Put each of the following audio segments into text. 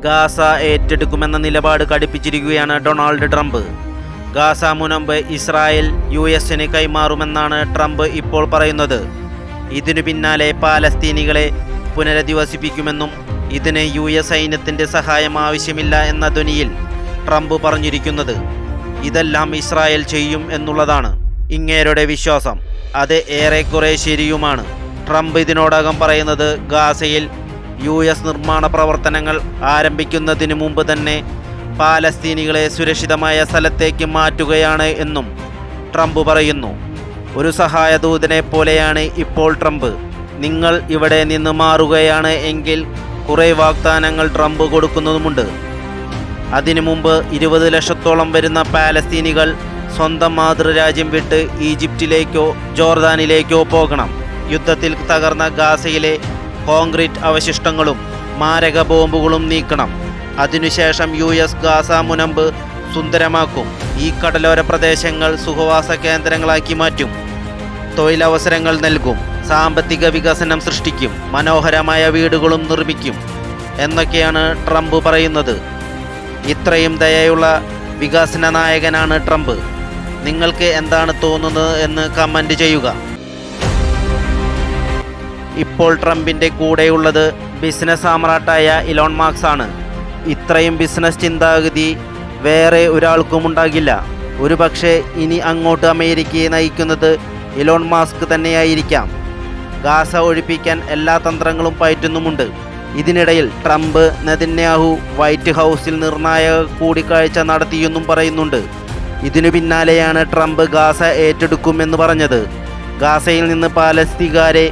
Gaza ഏറ്റെടുക്കുമെന്ന നിലപാട് കടുപ്പിച്ചിരിക്കുകയാണ് ഡൊണാൾഡ് ട്രംപ്. ഗാസ മുനമ്പ് ഇസ്രായേൽ യുഎസിന് കൈമാറുമെന്നാണ് ട്രംപ് ഇപ്പോൾ പറയുന്നത്. ഇതിനു പിന്നാലെ പാലസ്തീനികളെ പുനരധിവസിപ്പിക്കുമെന്നും ഇതിന് യുഎസ് സൈന്യത്തിൻ്റെ സഹായം ആവശ്യമില്ല എന്ന ധ്വനിയിൽ ട്രംപ് പറഞ്ഞിരിക്കുന്നത്. ഇതെല്ലാം ഇസ്രായേൽ ചെയ്യും എന്നുള്ളതാണ് ഇങ്ങേരുടെ വിശ്വാസം. അത് ഏറെക്കുറെ ശരിയുമാണ്. ട്രംപ് ഇതിനോടകം പറയുന്നത് ഗാസയിൽ യുഎസ് നിർമ്മാണ പ്രവർത്തനങ്ങൾ ആരംഭിക്കുന്നതിന് മുമ്പ് തന്നെ പാലസ്തീനികളെ സുരക്ഷിതമായ സ്ഥലത്തേക്ക് മാറ്റുകയാണ് എന്നും ട്രംപ് പറയുന്നു. ഒരു സഹായദൂതനെ പോലെയാണ് ഇപ്പോൾ ട്രംപ്. നിങ്ങൾ ഇവിടെ നിന്ന് മാറുകയാണ് എങ്കിൽ കുറേ വാഗ്ദാനങ്ങൾ ട്രംപ് കൊടുക്കുന്നതുമുണ്ട്. അതിനു മുമ്പ് 20 ലക്ഷത്തോളം വരുന്ന പാലസ്തീനികൾ സ്വന്തം മാതൃരാജ്യം വിട്ട് ഈജിപ്തിലേക്കോ ജോർദാനിലേക്കോ പോകണം. യുദ്ധത്തിൽ തകർന്ന ഗാസയിലെ കോൺക്രീറ്റ് അവശിഷ്ടങ്ങളും മാരക ബോംബുകളും നീക്കണം. അതിനുശേഷം യുഎസ് ഗാസ മുനമ്പ് സുന്ദരമാക്കും. ഈ കടലോര പ്രദേശങ്ങൾ സുഖവാസ കേന്ദ്രങ്ങളാക്കി മാറ്റും. തൊഴിലവസരങ്ങൾ നൽകും. സാമ്പത്തിക വികസനം സൃഷ്ടിക്കും. മനോഹരമായ വീടുകളും നിർമ്മിക്കും എന്നൊക്കെയാണ് ട്രംപ് പറയുന്നത്. ഇത്രയും ദയയുള്ള വികസന നായകനാണ് ട്രംപ്. നിങ്ങൾക്ക് എന്താണ് തോന്നുന്നത് എന്ന് കമൻറ്റ് ചെയ്യുക. ഇപ്പോൾ ട്രംപിൻ്റെ കൂടെയുള്ളത് ബിസിനസ് സാമ്രാട്ടായ ഇലോൺ മസ്ക് ആണ്. ഇത്രയും ബിസിനസ് ചിന്താഗതി വേറെ ഒരാൾക്കും ഉണ്ടാകില്ല. ഒരുപക്ഷെ ഇനി അങ്ങോട്ട് അമേരിക്കയെ നയിക്കുന്നത് ഇലോൺ മസ്ക് തന്നെയായിരിക്കാം. ഗാസ ഒഴിപ്പിക്കാൻ എല്ലാ തന്ത്രങ്ങളും പയറ്റുന്നുമുണ്ട്. ഇതിനിടയിൽ ട്രംപ് നെതന്യാഹു വൈറ്റ് ഹൗസിൽ നിർണായക കൂടിക്കാഴ്ച നടത്തിയെന്നും പറയുന്നുണ്ട്. ഇതിനു പിന്നാലെയാണ് ട്രംപ് ഗാസ ഏറ്റെടുക്കുമെന്ന് പറഞ്ഞത്. ഗാസയിൽ നിന്ന് പാലസ്തീൻകാരെ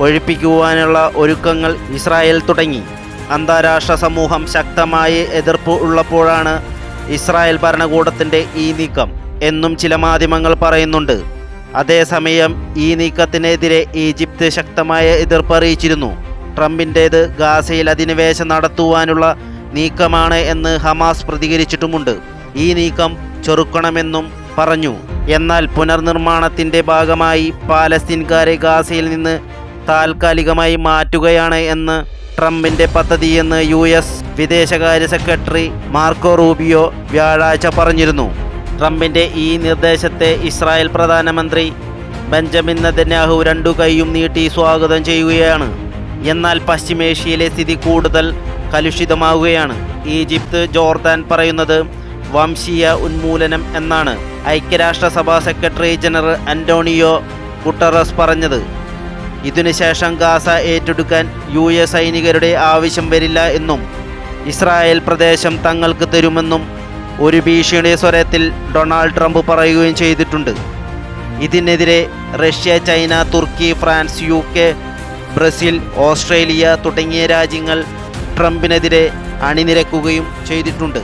ഒഴിപ്പിക്കുവാനുള്ള ഒരുക്കങ്ങൾ ഇസ്രായേൽ തുടങ്ങി. അന്താരാഷ്ട്ര സമൂഹം ശക്തമായി എതിർപ്പ് ഉള്ളപ്പോഴാണ് ഇസ്രായേൽ ഭരണകൂടത്തിൻ്റെ ഈ നീക്കം എന്നും ചില മാധ്യമങ്ങൾ പറയുന്നുണ്ട്. അതേസമയം ഈ നീക്കത്തിനെതിരെ ഈജിപ്ത് ശക്തമായ എതിർപ്പ് അറിയിച്ചിരുന്നു. ട്രംപിൻ്റേത് ഗാസയിൽ അധിനിവേശം നടത്തുവാനുള്ള നീക്കമാണ് എന്ന് ഹമാസ് പ്രതികരിച്ചിട്ടുമുണ്ട്. ഈ നീക്കം ചെറുക്കണമെന്നും പറഞ്ഞു. എന്നാൽ പുനർനിർമ്മാണത്തിൻ്റെ ഭാഗമായി പാലസ്തീൻകാരെ ഗാസയിൽ നിന്ന് താൽക്കാലികമായി മാറ്റുകയാണ് എന്ന് ട്രംപിൻ്റെ പദ്ധതിയെന്ന് യുഎസ് വിദേശകാര്യ സെക്രട്ടറി മാർക്കോ റൂബിയോ വ്യാഴാഴ്ച പറഞ്ഞിരുന്നു. ട്രംപിൻ്റെ ഈ നിർദ്ദേശത്തെ ഇസ്രായേൽ പ്രധാനമന്ത്രി ബെഞ്ചമിൻ നെതന്യാഹു രണ്ടു കൈയും നീട്ടി സ്വാഗതം ചെയ്യുകയാണ്. എന്നാൽ പശ്ചിമേഷ്യയിലെ സ്ഥിതി കൂടുതൽ കലുഷിതമാവുകയാണ്. ഈജിപ്ത് ജോർദാൻ പറയുന്നത് വംശീയ ഉന്മൂലനം എന്നാണ് ഐക്യരാഷ്ട്രസഭാ സെക്രട്ടറി ജനറൽ അന്റോണിയോ ഗുട്ടറസ് പറഞ്ഞത്. ഇതിനുശേഷം ഗാസ ഏറ്റെടുക്കാൻ യുഎസ് സൈനികരുടെ ആവശ്യം വരില്ല എന്നും ഇസ്രായേൽ പ്രദേശം തങ്ങൾക്ക് തരുമെന്നും ഒരു ഭീഷണിയുടെ സ്വരത്തിൽ ഡൊണാൾഡ് ട്രംപ് പറയുകയും ചെയ്തിട്ടുണ്ട്. ഇതിനെതിരെ റഷ്യ, ചൈന, തുർക്കി, ഫ്രാൻസ്, UK, ബ്രസീൽ, ഓസ്ട്രേലിയ തുടങ്ങിയ രാജ്യങ്ങൾ ട്രംപിനെതിരെ അണിനിരക്കുകയും ചെയ്തിട്ടുണ്ട്.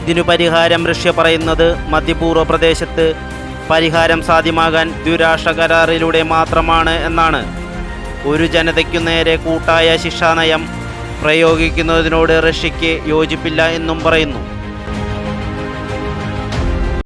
ഇതിനു പരിഹാരം റഷ്യ പറയുന്നത് മധ്യപൂർവ്വ പ്രദേശത്ത് പരിഹാരം സാധ്യമാകാൻ ദ്വിരാഷ്ട്ര കരാറിലൂടെ മാത്രമാണ് എന്നാണ്. ഒരു ജനതയ്ക്കു നേരെ കൂട്ടായ ശിക്ഷാനയം പ്രയോഗിക്കുന്നതിനോട് റഷ്യയ്ക്ക് യോജിപ്പില്ല എന്നും പറയുന്നു.